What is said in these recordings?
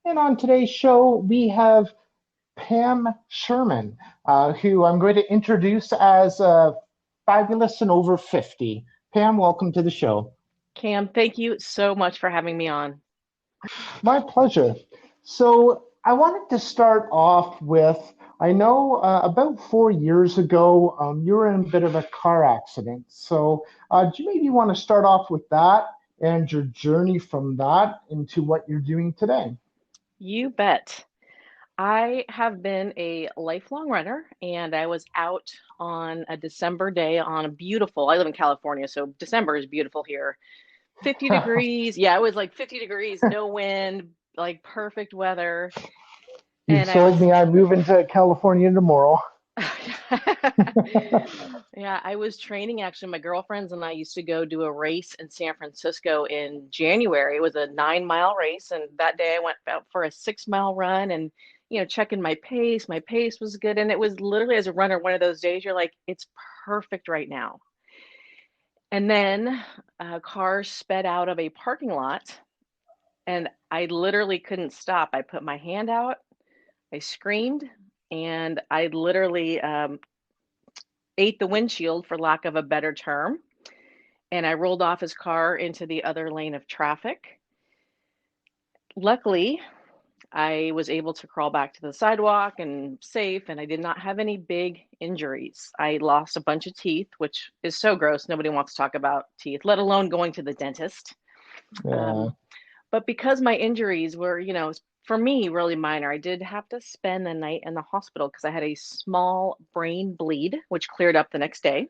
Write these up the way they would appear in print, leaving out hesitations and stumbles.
And on today's show, we have Pam Sherman, who I'm going to introduce as fabulous and over 50. Pam, welcome to the show. Cam, thank you so much for having me on. My pleasure. So, I wanted to start off with I know about 4 years ago, you were in a bit of a car accident. So, do you maybe want to start off with that and your journey from that into what you're doing today? You bet. I have been a lifelong runner, and I was out on a December day on a beautiful, I live in California, so December is beautiful here. 50 degrees. Yeah, it was like 50 degrees, no wind, like perfect weather. You've And I sold was me. I'm moving to California tomorrow. Yeah, I was training actually. My girlfriends and I used to go do a race in San Francisco in January. It was a 9 mile race, and that day I went out for a 6 mile run and checking my pace. My pace was good, and it was literally as a runner one of those days you're like, it's perfect right now. And then a car sped out of a parking lot, and I literally couldn't stop. I put my hand out, I screamed, and I literally ate the windshield, for lack of a better term, and I rolled off his car into the other lane of traffic. Luckily, I was able to crawl back to the sidewalk and safe, and I did not have any big injuries. I lost a bunch of teeth, which is so gross. Nobody wants to talk about teeth, let alone going to the dentist. Yeah. Um, but because my injuries were, for me, really minor, I did have to spend the night in the hospital because I had a small brain bleed, which cleared up the next day.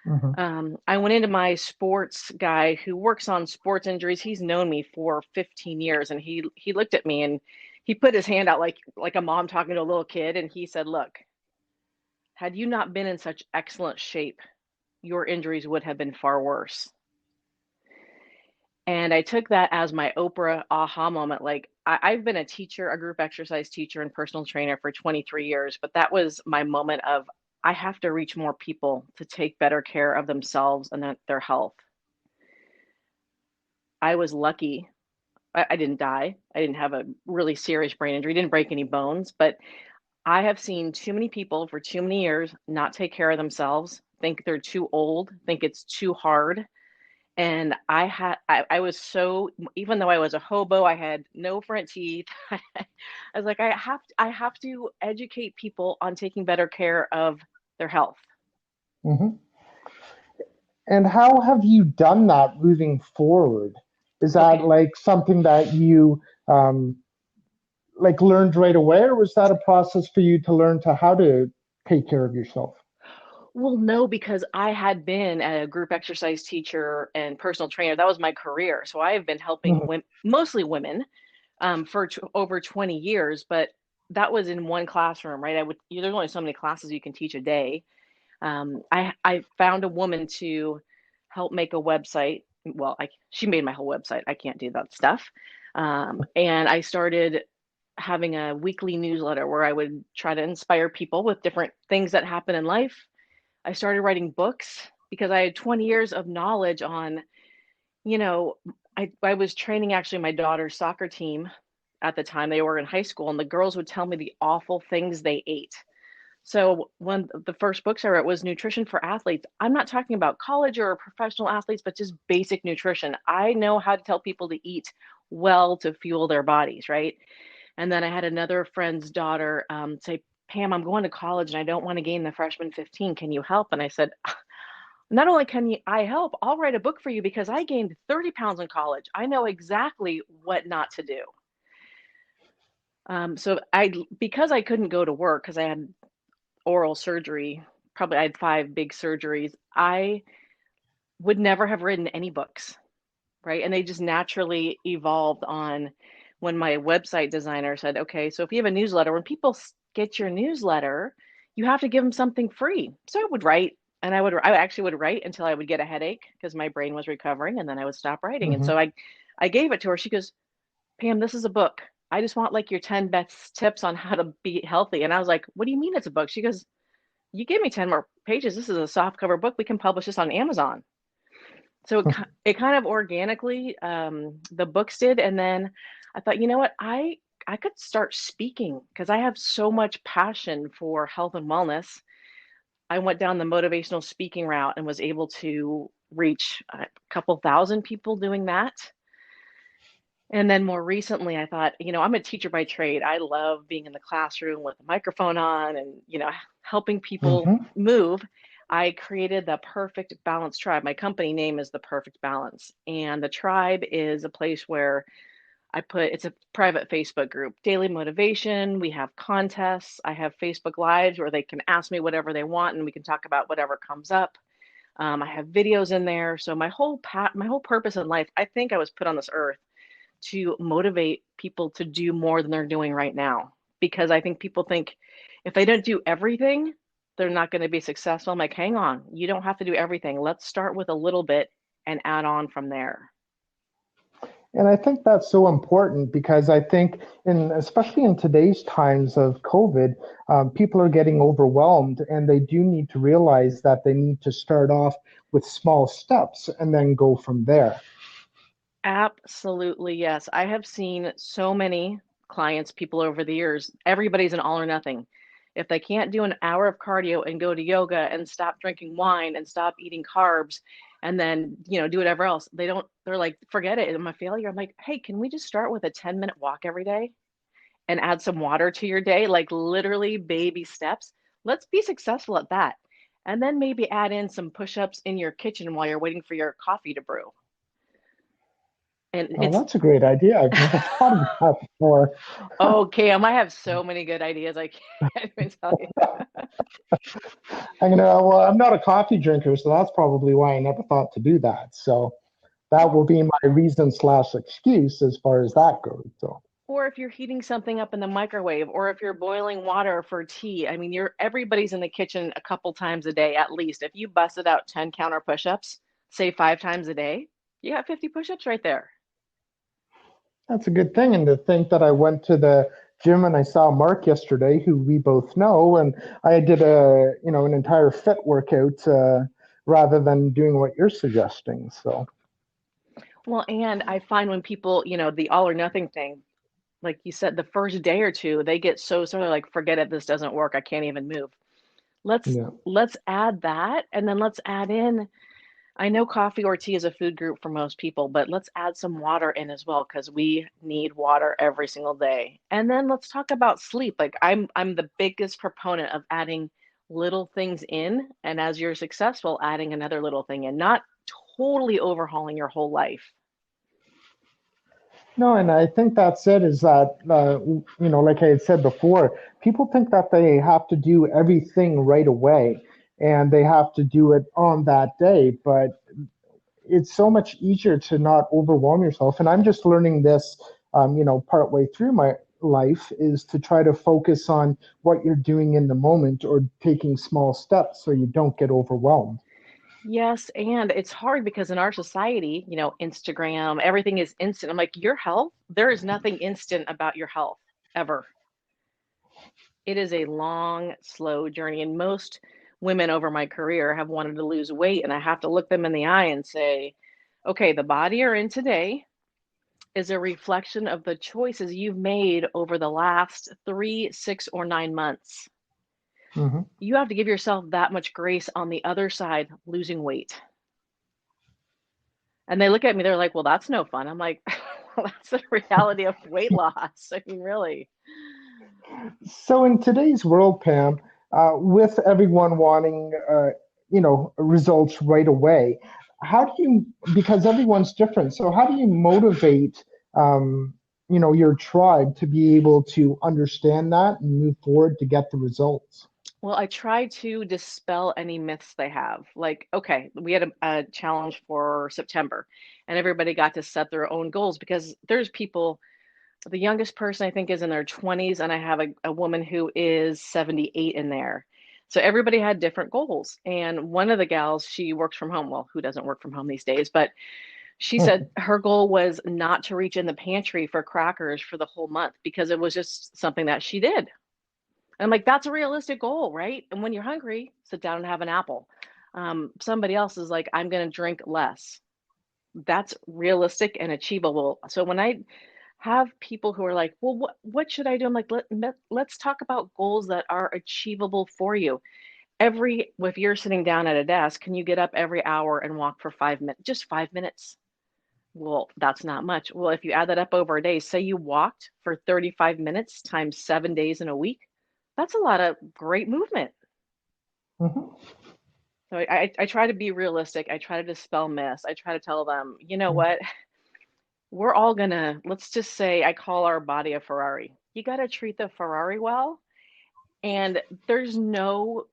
Hmm. I went into my sports guy who works on sports injuries. He's known me for 15 years, and he looked at me and he put his hand out like a mom talking to a little kid, and he said, "Look, had you not been in such excellent shape, your injuries would have been far worse." And I took that as my Oprah aha moment. Like I've been a teacher, a group exercise teacher and personal trainer for 23 years, but that was my moment of I have to reach more people to take better care of themselves and their health. I was lucky. I didn't die. I didn't have a really serious brain injury, didn't break any bones, but I have seen too many people for too many years not take care of themselves, think they're too old, think it's too hard. And I was so, even though I was a hobo, I had no front teeth. I was like, I have to educate people on taking better care of their health. Hmm. And how have you done that moving forward? Is that Okay. like something that you um, like learned right away, or was that a process for you to learn to how to take care of yourself? Well, no, because I had been a group exercise teacher and personal trainer. That was my career. So I have been helping Hmm. women, mostly women, for over 20 years. But that was in one classroom, right? There's only so many classes you can teach a day. I found a woman to help make a website. Well, she made my whole website. I can't do that stuff. And I started having a weekly newsletter where I would try to inspire people with different things that happen in life. I started writing books because I had 20 years of knowledge on, you know, I was training actually my daughter's soccer team at the time. They were in high school, and the girls would tell me the awful things they ate. So one of the first books I wrote was Nutrition for Athletes. I'm not talking about college or professional athletes, but just basic nutrition. I know how to tell people to eat well to fuel their bodies, right? And then I had another friend's daughter say, Pam, I'm going to college and I don't want to gain the freshman 15. Can you help? And I said, not only I help, I'll write a book for you because I gained 30 pounds in college. I know exactly what not to do. Because I couldn't go to work because I had oral surgery, probably I had 5 big surgeries, I would never have written any books, right? And they just naturally evolved on when my website designer said, okay, so if you have a newsletter, when people get your newsletter, you have to give them something free. So I would write, and I actually would write until I would get a headache because my brain was recovering, and then I would stop writing. And Hmm. so I gave it to her. She goes, Pam, this is a book. I just want like your 10 best tips on how to be healthy. And I was like, what do you mean it's a book? She goes, you give me 10 more pages. This is a soft cover book. We can publish this on Amazon. So it kind of organically, the books did. And then I thought, you know what? I I could start speaking because I have so much passion for health and wellness. I went down the motivational speaking route and was able to reach a couple thousand people doing that. And then more recently, I thought, I'm a teacher by trade. I love being in the classroom with a microphone on and, helping people Hmm. move. I created the Perfect Balance Tribe. My company name is the Perfect Balance. And the tribe is a place where it's a private Facebook group, daily motivation. We have contests. I have Facebook Lives where they can ask me whatever they want and we can talk about whatever comes up. I have videos in there. So my whole purpose in life, I think I was put on this earth to motivate people to do more than they're doing right now. Because I think people think if they don't do everything, they're not going to be successful. I'm like, hang on, you don't have to do everything. Let's start with a little bit and add on from there. And I think that's so important because I think, especially in today's times of COVID, people are getting overwhelmed, and they do need to realize that they need to start off with small steps and then go from there. Absolutely, yes. I have seen so many clients, people over the years, everybody's an all or nothing. If they can't do an hour of cardio and go to yoga and stop drinking wine and stop eating carbs and then, do whatever else, they're like, forget it. I'm a failure. I'm like, hey, can we just start with a 10-minute walk every day and add some water to your day? Like literally baby steps. Let's be successful at that. And then maybe add in some push-ups in your kitchen while you're waiting for your coffee to brew. And Oh, it's that's a great idea. I've never thought of that before. Oh, Cam, I have so many good ideas. I can't even tell you. Well, I'm not a coffee drinker, so that's probably why I never thought to do that. So that will be my reason slash excuse as far as that goes. So Or if you're heating something up in the microwave, or if you're boiling water for tea. I mean, everybody's in the kitchen a couple times a day at least. If you busted out 10 counter push-ups, say 5 times a day, you got 50 push-ups right there. that's a good thing. And to think that I went to the gym and I saw Mark yesterday, who we both know, and I did an entire fit workout rather than doing what you're suggesting. So Well, and I find when people, the all or nothing thing, like you said, the first day or two, they get so sort of like, forget it, this doesn't work. I can't even move. Let's yeah. let's add that, and then let's add in. I know coffee or tea is a food group for most people, but let's add some water in as well because we need water every single day. And then let's talk about sleep. Like I'm the biggest proponent of adding little things in, and as you're successful, adding another little thing in, not totally overhauling your whole life. No, and I think that's it. Is that like I had said before, people think that they have to do everything right away, and they have to do it on that day. But it's so much easier to not overwhelm yourself. And I'm just learning this, partway through my life, is to try to focus on what you're doing in the moment or taking small steps so you don't get overwhelmed. Yes, and it's hard because in our society, Instagram, everything is instant. I'm like, your health, there is nothing instant about your health ever. It is a long, slow journey. And most women over my career have wanted to lose weight. And I have to look them in the eye and say, okay, the body you're in today is a reflection of the choices you've made over the last 3, 6, or 9 months. Hmm. You have to give yourself that much grace on the other side, losing weight. And they look at me, they're like, well, that's no fun. I'm like, well, that's the reality of weight loss. I mean, really. So in today's world, Pam, with everyone wanting, results right away, how do you, because everyone's different, so how do you motivate, your tribe to be able to understand that and move forward to get the results? Well, I try to dispel any myths they have. Like, okay, we had a challenge for September, and everybody got to set their own goals because there's people, the youngest person I think is in their 20s, and I have a woman who is 78 in there. So everybody had different goals. And one of the gals, she works from home. Well, who doesn't work from home these days? But she said her goal was not to reach in the pantry for crackers for the whole month because it was just something that she did. And I'm like, that's a realistic goal, right? And when you're hungry, sit down and have an apple. Somebody else is like, I'm going to drink less. That's realistic and achievable. So when I Have people who are like, well, what should I do? I'm like, let's talk about goals that are achievable for you. If you're sitting down at a desk, can you get up every hour and walk for 5 minutes? Just 5 minutes. Well, that's not much. Well, if you add that up over a day, say you walked for 35 minutes times 7 days in a week, that's a lot of great movement. Mhm. So I try to be realistic. I try to dispel myths. I try to tell them, you know what? We're all gonna, let's just say I call our body a Ferrari. You got to treat the Ferrari well. And there's no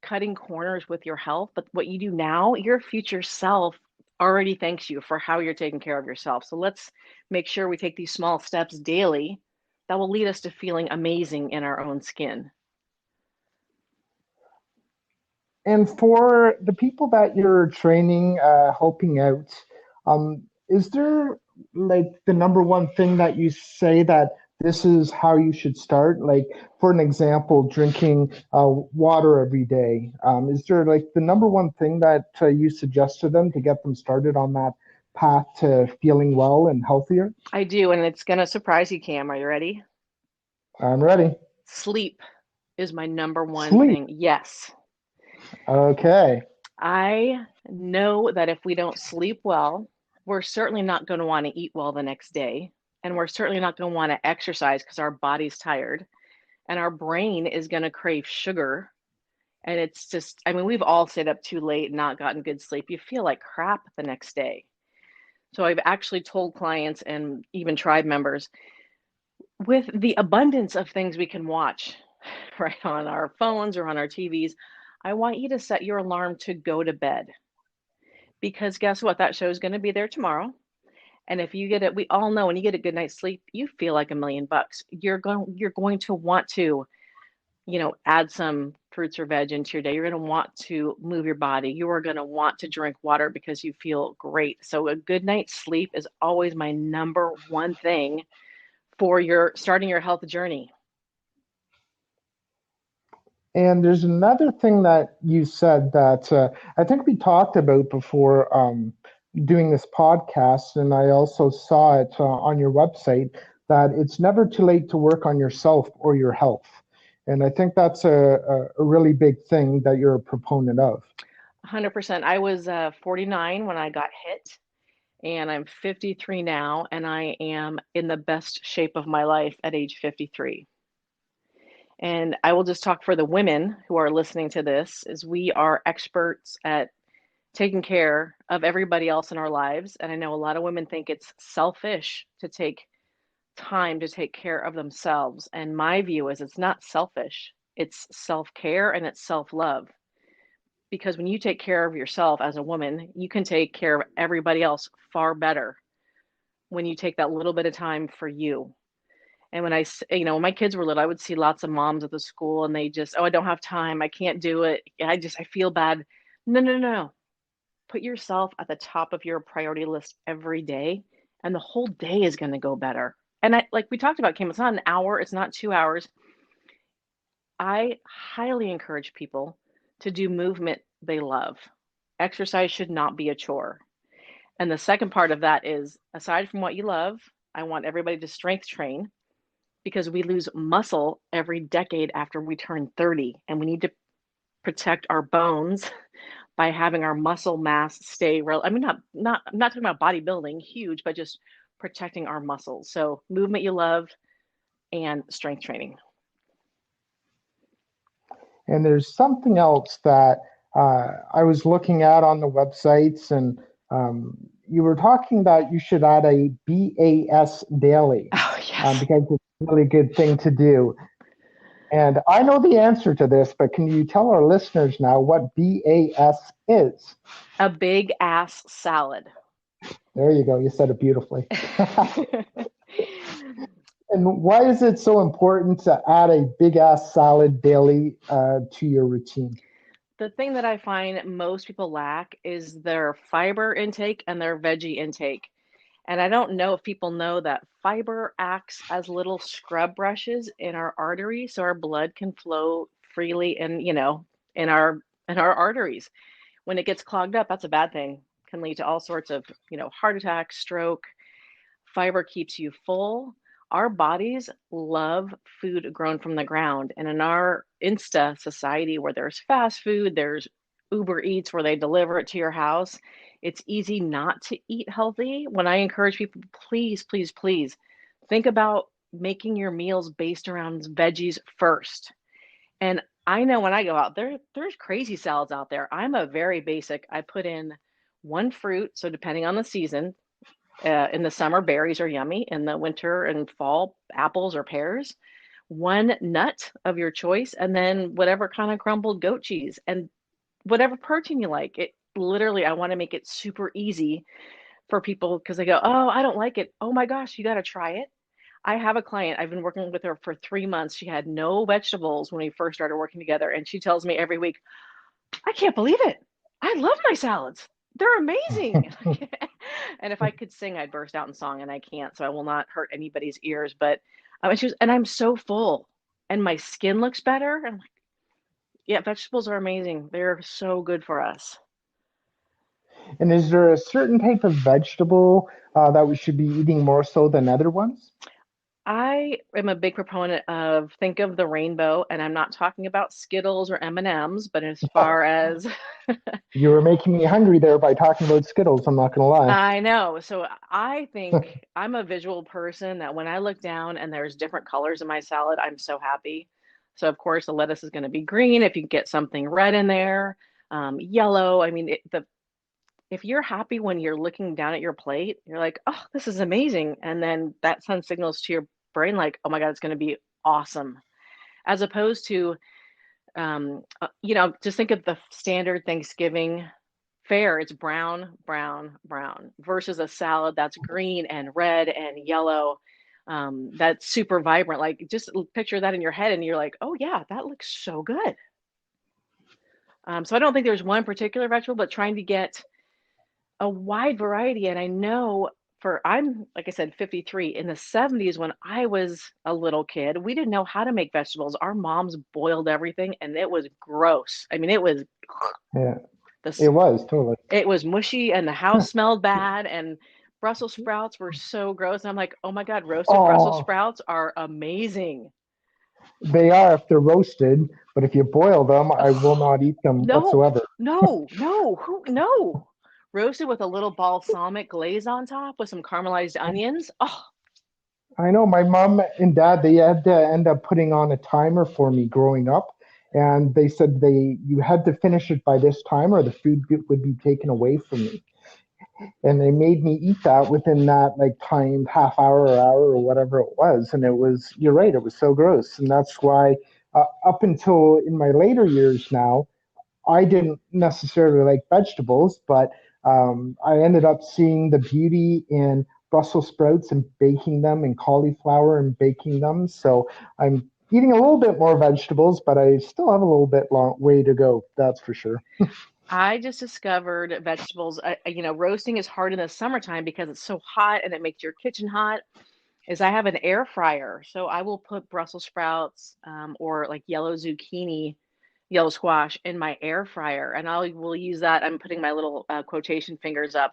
cutting corners with your health, but what you do now, your future self already thanks you for how you're taking care of yourself. So let's make sure we take these small steps daily that will lead us to feeling amazing in our own skin. And for the people that you're training, helping out, is there like the number one thing that you say that this is how you should start? Like, for an example, drinking water every day. Is there like the number one thing that you suggest to them to get them started on that path to feeling well and healthier? I do, and it's going to surprise you, Cam. Are you ready? I'm ready. Sleep is my number one Sleep. thing. Yes. Okay. I know that if we don't sleep well, we're certainly not going to want to eat well the next day. And we're certainly not going to want to exercise because our body's tired and our brain is going to crave sugar. And it's just, I mean, we've all stayed up too late and not gotten good sleep. You feel like crap the next day. So I've actually told clients and even tribe members with the abundance of things we can watch right on our phones or on our TVs, I want you to set your alarm to go to bed because guess what? That show is going to be there tomorrow. And if you get it, we all know when you get a good night's sleep, you feel like $1,000,000. You're going to want to, add some fruits or veg into your day. You're going to want to move your body. You are going to want to drink water because you feel great. So a good night's sleep is always my number one thing for your starting your health journey. And there's another thing that you said that I think we talked about before doing this podcast, and I also saw it on your website that it's never too late to work on yourself or your health. And I think that's a really big thing that you're a proponent of. 100%. I was 49 when I got hit, and I'm 53 now, and I am in the best shape of my life at age 53. And I will just talk for the women who are listening to this, is we are experts at taking care of everybody else in our lives. And I know a lot of women think it's selfish to take time to take care of themselves. And my view is it's not selfish, it's self care and it's self love. Because when you take care of yourself as a woman, you can take care of everybody else far better when you take that little bit of time for you. And when my kids were little, I would see lots of moms at the school and they just, oh, I don't have time. I can't do it. I feel bad. No, no, no, no. Put yourself at the top of your priority list every day, and the whole day is going to go better. And like we talked about, Kim, it's not an hour, it's not 2 hours. I highly encourage people to do movement they love. Exercise should not be a chore. And the second part of that is aside from what you love, I want everybody to strength train because we lose muscle every decade after we turn 30, and we need to protect our bones by having our muscle mass stay I mean, not I'm not talking about bodybuilding huge, but just protecting our muscles. So movement you love and strength training. And there's something else that I was looking at on the websites, and you were talking that you should add a BAS daily Oh yes. because it's a really good thing to do. And I know the answer to this, but can you tell our listeners now what BAS is? A big ass salad. There you go. You said it beautifully. And why is it so important to add a big ass salad daily to your routine? The thing that I find most people lack is their fiber intake and their veggie intake. And I don't know if people know that fiber acts as little scrub brushes in our arteries so our blood can flow freely in our arteries. When it gets clogged up, that's a bad thing. Can lead to all sorts of, heart attack, stroke. Fiber keeps you full. Our bodies love food grown from the ground. And in our Insta society where there's fast food, there's Uber Eats where they deliver it to your house, it's easy not to eat healthy. When I encourage people, please, please, please think about making your meals based around veggies first. And I know when I go out there's crazy salads out there. I'm a very basic. I put in one fruit, so depending on the season, in the summer, berries are yummy. In the winter and fall, apples or pears. One nut of your choice, and then whatever kind of crumbled goat cheese and whatever protein you like. It literally, I want to make it super easy for people because they go, "Oh, I don't like it." Oh my gosh, you got to try it. I have a client, I've been working with her for 3 months. She had no vegetables when we first started working together. And she tells me every week, I can't believe it. I love my salads. They're amazing. And if I could sing, I'd burst out in song, and I can't, so I will not hurt anybody's ears. But and she was, and I'm so full, and my skin looks better. I'm like, yeah, vegetables are amazing. They're so good for us. And is there a certain type of vegetable that we should be eating more so than other ones? I am a big proponent of think of the rainbow, and I'm not talking about Skittles or M&Ms, but as far as You were making me hungry there by talking about Skittles, I'm not going to lie. I know. So I think I'm a visual person that when I look down and there's different colors in my salad, I'm so happy. So of course the lettuce is going to be green. If you can get something red in there, yellow. I mean, if you're happy when you're looking down at your plate, you're like, oh, this is amazing, and then that sends signals to your brain like, oh my God, it's going to be awesome. As opposed to, just think of the standard Thanksgiving fare. It's brown, brown, brown versus a salad that's green and red and yellow. That's super vibrant. Like just picture that in your head and you're like, oh yeah, that looks so good. So I don't think there's one particular vegetable, but trying to get a wide variety. And I know I'm, like I said, 53. In the 70s, when I was a little kid, we didn't know how to make vegetables. Our moms boiled everything and it was gross. I mean, it was Yeah, it this was totally. it was mushy and the house smelled bad and Brussels sprouts were so gross. And I'm like, oh my God, roasted Brussels Oh, sprouts are amazing. they are if they're roasted, but if you boil them, I will Oh, not eat them no, whatsoever. no. Roasted with a little balsamic glaze on top with some caramelized onions. Oh, I know my mom and dad, they had to end up putting on a timer for me growing up. And they said you had to finish it by this time or the would be taken away from me. And they made me eat that within that like timed half hour or whatever it was. And it was, you're right, it was so gross. And that's why up until in my later years now, I didn't necessarily like vegetables, but I ended up seeing the beauty in Brussels sprouts and baking them, and cauliflower and baking them. So I'm eating a little bit more vegetables, but I still have a little bit long way to go. That's for sure. I just discovered vegetables. Roasting is hard in the summertime because it's so hot and it makes your kitchen hot. Is I have an air fryer, so I will put Brussels sprouts or like yellow zucchini, yellow squash in my air fryer, and I will use that. I'm putting my little quotation fingers up,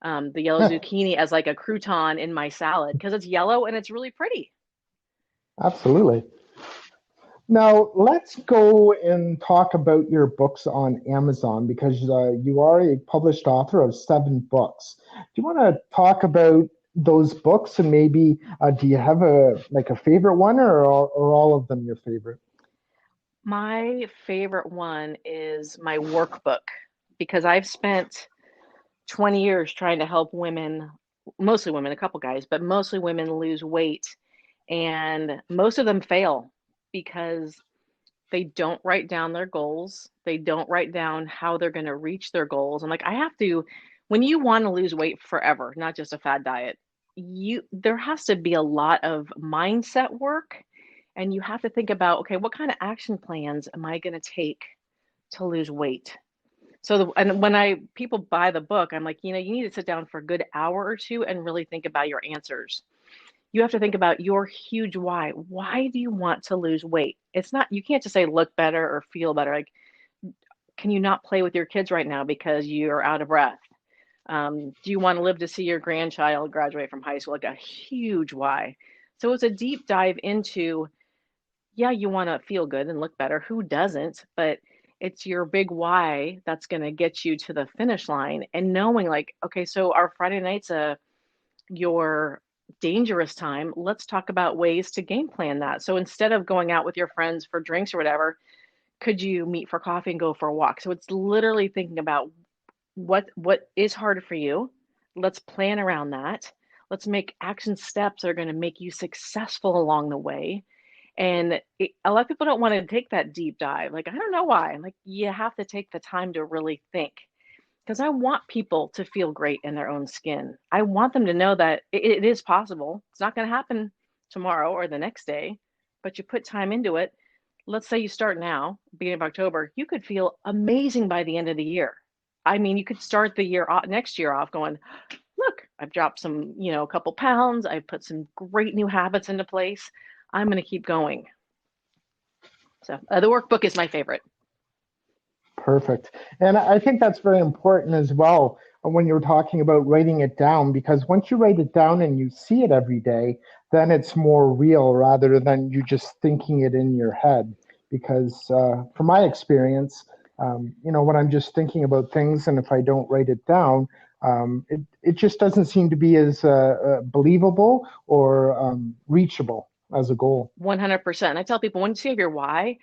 the yellow zucchini as like a crouton in my salad because it's yellow and it's really pretty. Absolutely. Now, let's go and talk about your books on Amazon because you are a published author of 7 books. Do you want to talk about those books and maybe do you have a favorite one or all of them your favorite? My favorite one is my workbook because I've spent 20 years trying to help women, mostly women, a couple guys, but mostly women lose weight. And most of them fail because they don't write down their goals. They don't write down how they're going to reach their goals. I'm like, I have to, when you want to lose weight forever, not just a fad diet, there has to be a lot of mindset work. And you have to think about, okay, what kind of action plans am I going to take to lose weight? So and when I people buy the book, I'm like, you need to sit down for a good hour or two and really think about your answers. You have to think about your huge why. Why do you want to lose weight? It's not, you can't just say look better or feel better. Like, can you not play with your kids right now because you're out of breath? Do you want to live to see your grandchild graduate from high school? Like a huge why. So it's a deep dive into, yeah, you want to feel good and look better. Who doesn't? But it's your big why that's going to get you to the finish line. And knowing, like, okay, so our Friday nights, your dangerous time. Let's talk about ways to game plan that. So instead of going out with your friends for drinks or whatever, could you meet for coffee and go for a walk? So it's literally thinking about what is hard for you. Let's plan around that. Let's make action steps that are going to make you successful along the way. And a lot of people don't want to take that deep dive. Like, I don't know why. Like, you have to take the time to really think because I want people to feel great in their own skin. I want them to know that it is possible. It's not going to happen tomorrow or the next day, but you put time into it. Let's say you start now, beginning of October, you could feel amazing by the end of the year. I mean, you could start the year off, next year off going, look, I've dropped some, a couple pounds. I've put some great new habits into place. I'm going to keep going. So the workbook is my favorite. Perfect. And I think that's very important as well when you're talking about writing it down, because once you write it down and you see it every day, then it's more real rather than you just thinking it in your head. Because from my experience, when I'm just thinking about things and if I don't write it down, it just doesn't seem to be as believable or reachable as a goal. 100%. I tell people, once you have your why,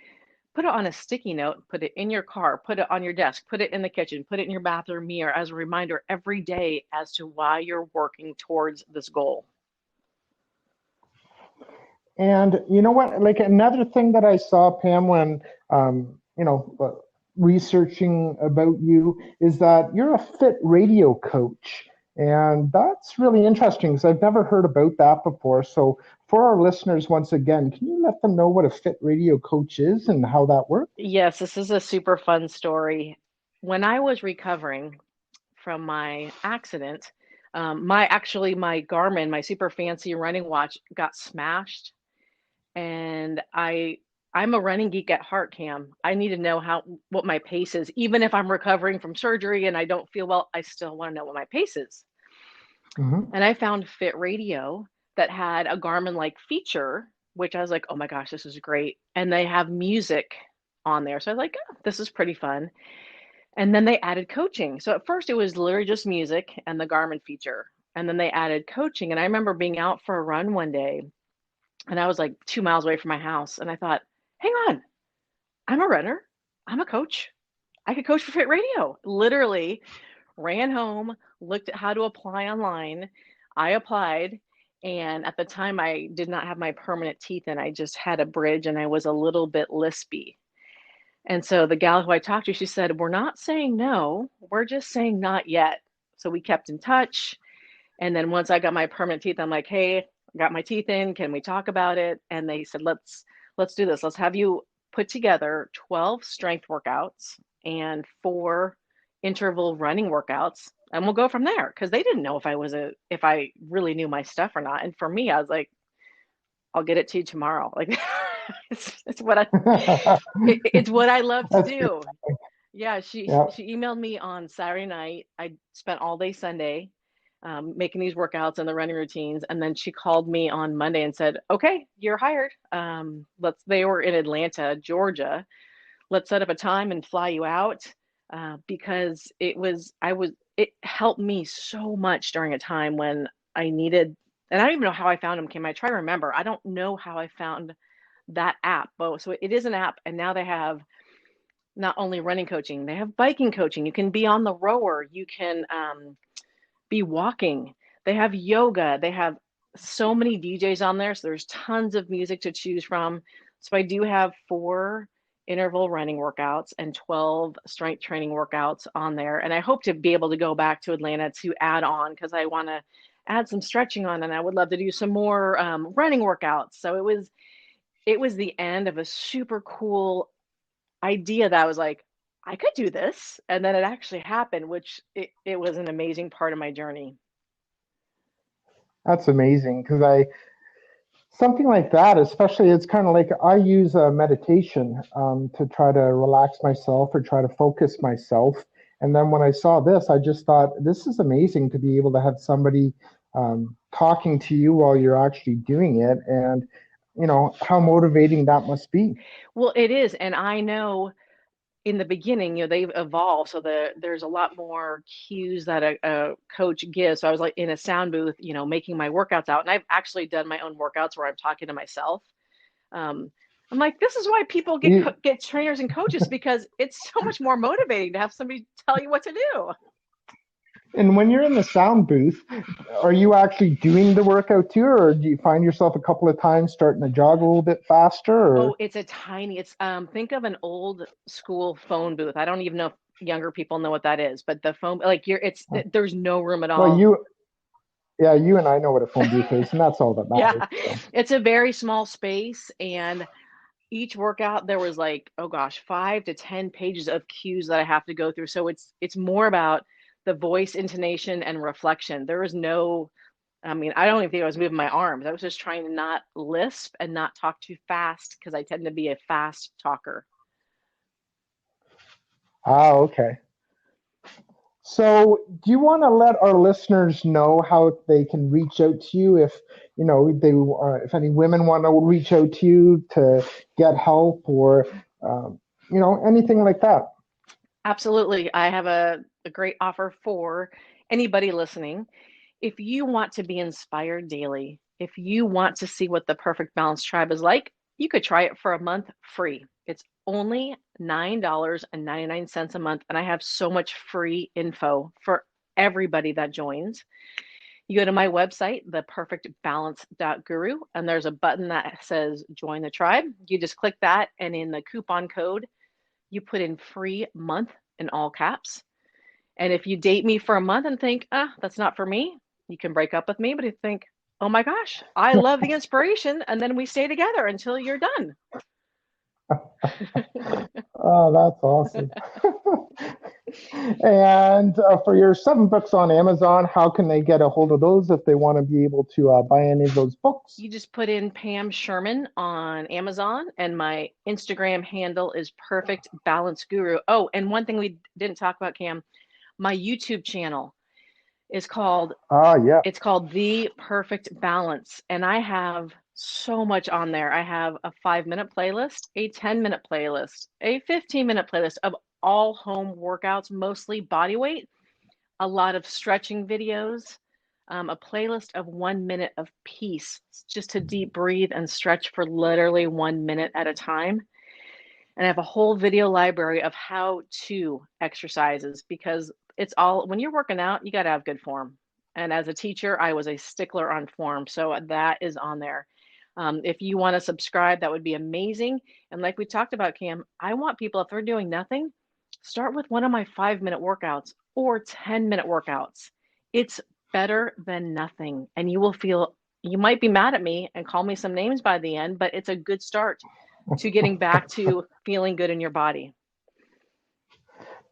put it on a sticky note, put it in your car, put it on your desk, put it in the kitchen, put it in your bathroom mirror as a reminder every day as to why you're working towards this goal. And you know what? Like another thing that I saw, Pam, when researching about you is that you're a fit radio coach, and that's really interesting because I've never heard about that before. So, for our listeners, once again, can you let them know what a fit radio coach is and how that works? Yes, this is a super fun story. When I was recovering from my accident, my Garmin, my super fancy running watch, got smashed, and I'm a running geek at heart, Cam. I need to know what my pace is, even if I'm recovering from surgery and I don't feel well. I still want to know what my pace is. Hmm. And I found Fit Radio that had a Garmin like feature, which I was like, oh my gosh, this is great. And they have music on there. So I was like, oh, this is pretty fun. And then they added coaching. So at first it was literally just music and the Garmin feature. And then they added coaching. And I remember being out for a run one day and I was like 2 miles away from my house. And I thought, hang on, I'm a runner, I'm a coach. I could coach for Fit Radio. Literally ran home, looked at how to apply online. I applied. And at the time, I did not have my permanent teeth in. I just had a bridge and I was a little bit lispy. And so the gal who I talked to, she said, we're not saying no, we're just saying not yet. So we kept in touch. And then once I got my permanent teeth, I'm like, hey, I got my teeth in. Can we talk about it? And they said, let's do this. Let's have you put together 12 strength workouts and 4 interval running workouts, and we'll go from there. Because they didn't know if I really knew my stuff or not. And for me, I was like, I'll get it to you tomorrow. Like it's it's what I love to That's do. Yeah, yeah. she emailed me on Saturday night. I spent all day Sunday making these workouts and the running routines, and then she called me on Monday and said, "Okay, you're hired. Let's." They were in Atlanta, Georgia. Let's set up a time and fly you out because it helped me so much during a time when I needed. And I don't even know how I found them, Kim. I try to remember. I don't know how I found that app. But so it is an app, and now they have not only running coaching, they have biking coaching. You can be on the rower, you can be walking. They have yoga. They have so many DJs on there. So there's tons of music to choose from. So I do have 4 interval running workouts and 12 strength training workouts on there. And I hope to be able to go back to Atlanta to add on because I want to add some stretching on and I would love to do some more running workouts. So it was the end of a super cool idea that I was like, I could do this. And then it actually happened, which it was an amazing part of my journey. That's amazing because I something like that, especially, it's kind of like I use meditation to try to relax myself or try to focus myself. And then when I saw this, I just thought this is amazing to be able to have somebody talking to you while you're actually doing it, and how motivating that must be. Well, it is, and I know in the beginning, they've evolved, so there's a lot more cues that a coach gives. So I was like in a sound booth, making my workouts out, and I've actually done my own workouts where I'm talking to myself. Um, I'm like, this is why people You, get trainers and coaches, because it's so much more motivating to have somebody tell you what to do. and when you're in the sound booth, are you actually doing the workout too, or do you find yourself a couple of times starting to jog a little bit faster? Oh, Or it's think of an old school phone booth. I don't even know if younger people know what that is, but the phone, like there's no room at well, all. yeah, you and I know what a phone booth is, and that's all that Yeah, matters. So. it's a very small space, and each workout there was like, oh gosh, 5 to 10 pages of cues that I have to go through. So it's more about the voice, intonation, and reflection. There was no, I mean, I don't even think I was moving my arms. I was just trying to not lisp and not talk too fast because I tend to be a fast talker. Ah, okay. So, do you want to let our listeners know how they can reach out to you if if any women want to reach out to you to get help or anything like that? Absolutely. I have a great offer for anybody listening. If you want to be inspired daily, if you want to see what the perfect balance tribe is like, you could try it for a month free. It's only $9.99 a month, and I have so much free info for everybody that joins. You go to my website, theperfectbalance.guru, and there's a button that says join the tribe. You just click that, and in the coupon code, you put in free month in all caps. And if you date me for a month and think, that's not for me, you can break up with me. But if you think, oh my gosh, I love the inspiration, and then we stay together until you're done. Oh, that's awesome. And for your 7 books on Amazon, how can they get a hold of those if they want to be able to buy any of those books? You just put in Pam Sherman on Amazon, and my Instagram handle is Perfect Balance Guru. Oh, and one thing we didn't talk about, Cam, my YouTube channel is called Ah, yeah. it's called The Perfect Balance, and I have so much on there. I have a 5-minute playlist, a 10-minute playlist, a 15-minute playlist of all home workouts, mostly body weight, a lot of stretching videos, a playlist of 1 minute of peace, just to deep breathe and stretch for literally 1 minute at a time. And I have a whole video library of how to exercises, because it's all, when you're working out, you got to have good form. And as a teacher, I was a stickler on form. So that is on there. If you want to subscribe, that would be amazing. And like we talked about, Cam, I want people, if they're doing nothing, start with one of my 5-minute workouts or 10-minute workouts. It's better than nothing. And you will feel, you might be mad at me and call me some names by the end, but it's a good start to getting back to feeling good in your body.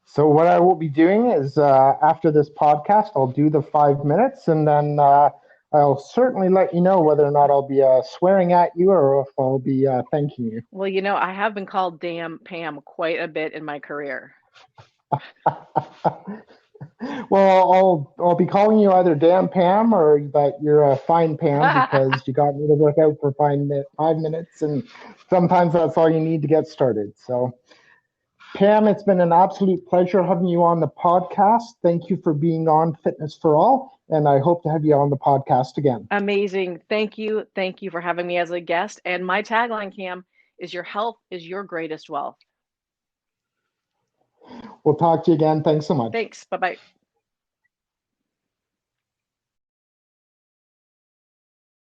So what I will be doing is after this podcast, I'll do the 5 minutes, and then I'll certainly let you know whether or not I'll be swearing at you or if I'll be thanking you. Well, I have been called Damn Pam quite a bit in my career. Well, I'll be calling you either Dan Pam or that you're a fine Pam because you got me to work out for 5 minutes, and sometimes that's all you need to get started. So. Pam, it's been an absolute pleasure having you on the podcast. Thank you for being on Fitness for All, and I hope to have you on the podcast again. Amazing. Thank you. Thank you for having me as a guest. And my tagline, Cam, is your health is your greatest wealth. We'll talk to you again. Thanks so much. Thanks. Bye bye.